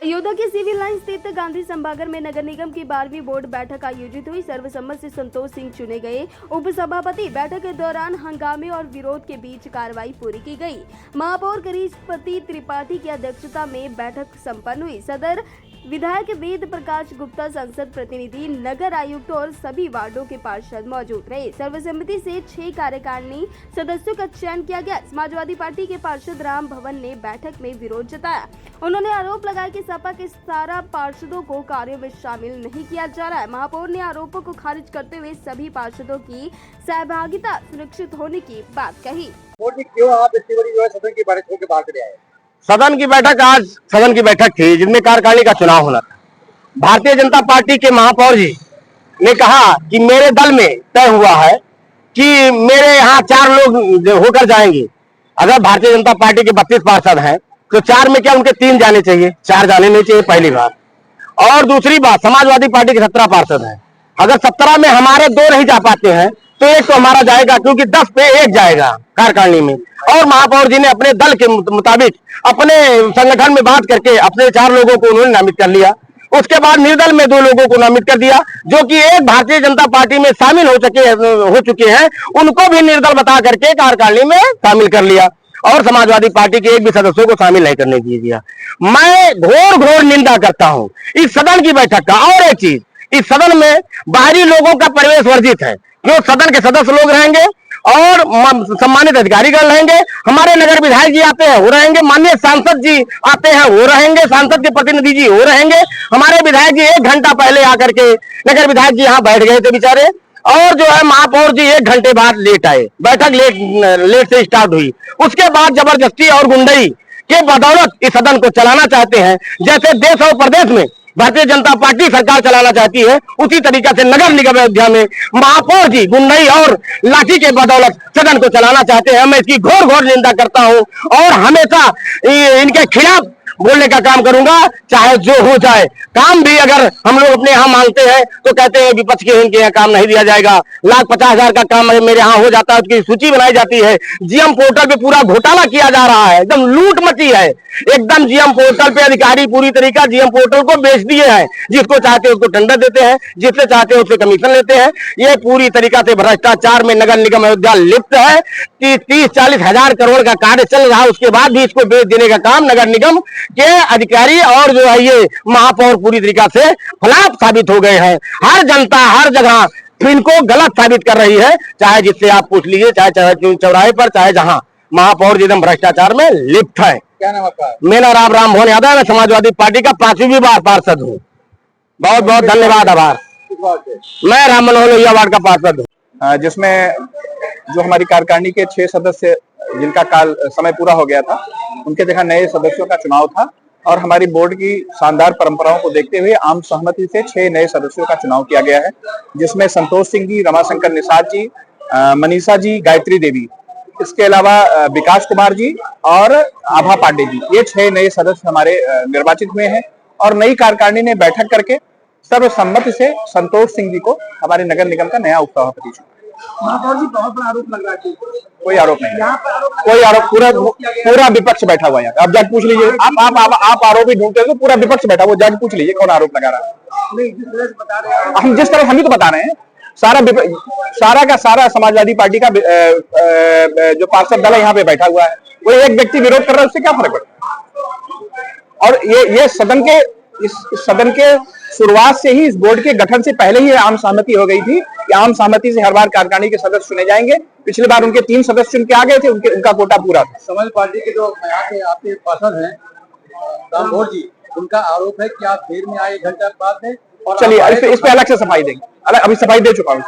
अयोध्या के civil line स्थित गांधी सभागार में नगर निगम की 12वीं बोर्ड बैठक आयोजित हुई। सर्वसम्मत से संतोष सिंह चुने गए उप सभापति। बैठक के दौरान हंगामे और विरोध के बीच कार्रवाई पूरी की गई। महापौर करीशपति त्रिपाठी की अध्यक्षता में बैठक संपन्न हुई। सदर विधायक वेद प्रकाश गुप्ता, संसद प्रतिनिधि, नगर आयुक्त और सभी वार्डों के पार्षद मौजूद रहे। सर्वसम्मति से 6 कार्यकारिणी सदस्यों का चयन किया गया। समाजवादी पार्टी के पार्षद राम भवन ने बैठक में विरोध जताया। उन्होंने आरोप लगाया कि सपा के 17 पार्षदों को कार्यों में शामिल नहीं किया जा रहा है। महापौर ने आरोपों को खारिज करते हुए सभी पार्षदों की सहभागिता सुनिश्चित होने की बात कही। क्यों आप इतनी बड़ी जो है सदन की बैठक होकर बाहर चले आए? सदन की बैठक आज सदन की बैठक थी जिसमें कार्यकारिणी का चुनाव होना था। भारतीय जनता पार्टी के महापौर जी ने कहा कि मेरे दल में तय हुआ है कि मेरे यहाँ 4 लोग होकर जाएंगे। अगर भारतीय जनता पार्टी के 32 पार्षद हैं तो 4 में क्या उनके 3 जाने चाहिए, 4 जाने नहीं चाहिए, पहली बात। और दूसरी बात, समाजवादी पार्टी के 17 पार्षद हैं। अगर 17 में हमारे 2 नहीं जा पाते हैं तो 1 तो हमारा जाएगा, क्योंकि 10 पे 1 जाएगा कार्यकारिणी में। और महापौर जी ने अपने दल के मुताबिक अपने संगठन में बात करके अपने 4 लोगों को उन्होंने नामित कर लिया। उसके बाद निर्दल में 2 लोगों को नामित कर दिया, जो कि एक भारतीय जनता पार्टी में शामिल हो चुके हैं, उनको भी निर्दल बता करके कार्यकारिणी में शामिल कर लिया। और समाजवादी पार्टी के एक भी सदस्यों को शामिल नहीं करने दिया। मैं घोर निंदा करता हूं इस सदन की बैठक का। और एक चीज, इस सदन में बाहरी लोगों का प्रवेश वर्जित है। जो सदन के सदस्य लोग रहेंगे और सम्मानित अधिकारीगण रहेंगे, हमारे नगर विधायक जी आते हैं वो रहेंगे, माननीय सांसद जी आते हैं वो रहेंगे, सांसद के प्रतिनिधि जी वो रहेंगे। हमारे विधायक जी 1 घंटा पहले आकर के नगर विधायक जी यहाँ बैठ गए थे बेचारे, और जो है महापौर जी 1 घंटे बाद लेट आए। बैठक लेट से स्टार्ट हुई। उसके बाद जबरदस्ती और गुंडई के बदौलत इस सदन को चलाना चाहते हैं। जैसे देश और प्रदेश में भारतीय जनता पार्टी सरकार चलाना चाहती है, उसी तरीका से नगर निगम अयोध्या में महापौर जी गुंडई और लाठी के बदौलत सदन को चलाना चाहते हैं। मैं इसकी घोर निंदा करता हूं और हमेशा इनके खिलाफ बोलने का काम करूंगा, चाहे जो हो जाए। काम भी अगर हम लोग अपने यहाँ मांगते हैं तो कहते हैं विपक्ष के इनके यहाँ काम नहीं दिया जाएगा। 1,50,000 का काम मेरे यहाँ हो जाता है, उसकी सूची बनाई जाती है। जीएम पोर्टल पे पूरा घोटाला किया जा रहा है, एकदम लूट मची है एकदम। जीएम पोर्टल पे अधिकारी पूरी तरीका जीएम पोर्टल को बेच दिए हैं। जिसको चाहते हैं उसको टेंडर देते हैं, जिससे चाहते हैं उससे कमीशन लेते हैं। ये पूरी तरीका से भ्रष्टाचार में नगर निगम अयोध्या लिप्त है। 30-40 हजार करोड़ का कार्य चल रहा है, उसके बाद भी इसको बेच देने का काम नगर निगम के अधिकारी और जो है ये महापौर पूरी तरीका से खिलाफ साबित हो गए हैं। हर जनता हर जगह इनको गलत साबित कर रही है। चाहे जिससे आप पूछ लीजिए, चाहे चौराहे पर, चाहे जहां, महापौर जी एकदम भ्रष्टाचार में लिप्त है। क्या नाम आपका? मेरा नाम राम भवन यादव है। मैं समाजवादी पार्टी का 5वीं बार पार्षद हूँ। बहुत बहुत धन्यवाद, आभार। मैं राम मनोहर लोहिया वार्ड का पार्षद हूँ। जिसमें जो हमारी कार्यकारिणी के 6 सदस्य जिनका काल समय पूरा हो गया था, उनके जगह नए सदस्यों का चुनाव था। और हमारी बोर्ड की शानदार परंपराओं को देखते हुए आम सहमति से 6 नए सदस्यों का चुनाव किया गया है, जिसमें संतोष सिंह जी, रमाशंकर निषाद जी, मनीषा जी, गायत्री देवी, इसके अलावा विकास कुमार जी और आभा पांडे जी, ये 6 नए सदस्य हमारे निर्वाचित हुए हैं। और नई कार्यकारिणी ने बैठक करके सर्वसम्मति से संतोष सिंह जी को हमारे नगर निगम का नया उप सभापति चुना। महापौर जी, बहुत बड़ा आरोप लग रहा है। कोई आरोप नहीं, कोई आरोप, पूरा विपक्ष बैठा हुआ है। आप जाके पूछ लीजिए, आप आरोपी ढूंढते हो, पूरा विपक्ष बैठा हुआ, जाके पूछ लीजिए कौन आरोप लगा रहा है। हम जिस तरह हम ही तो बता रहे हैं, सारा का सारा समाजवादी पार्टी का जो पार्षद दल है यहाँ पे बैठा हुआ है। कोई एक व्यक्ति विरोध कर रहा है, उससे क्या फर्क पड़ता है? और ये सदन के शुरुआत से ही, इस बोर्ड के गठन से पहले ही आम सहमति हो गई थी कि आम सहमति से हर बार कार्यकारिणी के सदस्य चुने जाएंगे। पिछली बार उनके 3 सदस्य चुन के आ गए थे, उनका कोटा पूरा था। समाज पार्टी के जो आपके पार्षद हैं राम भवन जी, उनका आरोप है कि आप देर में आए 1 घंटा बाद में। चलिए इस पे अलग से सफाई देंगे, अभी सफाई दे चुका हूँ।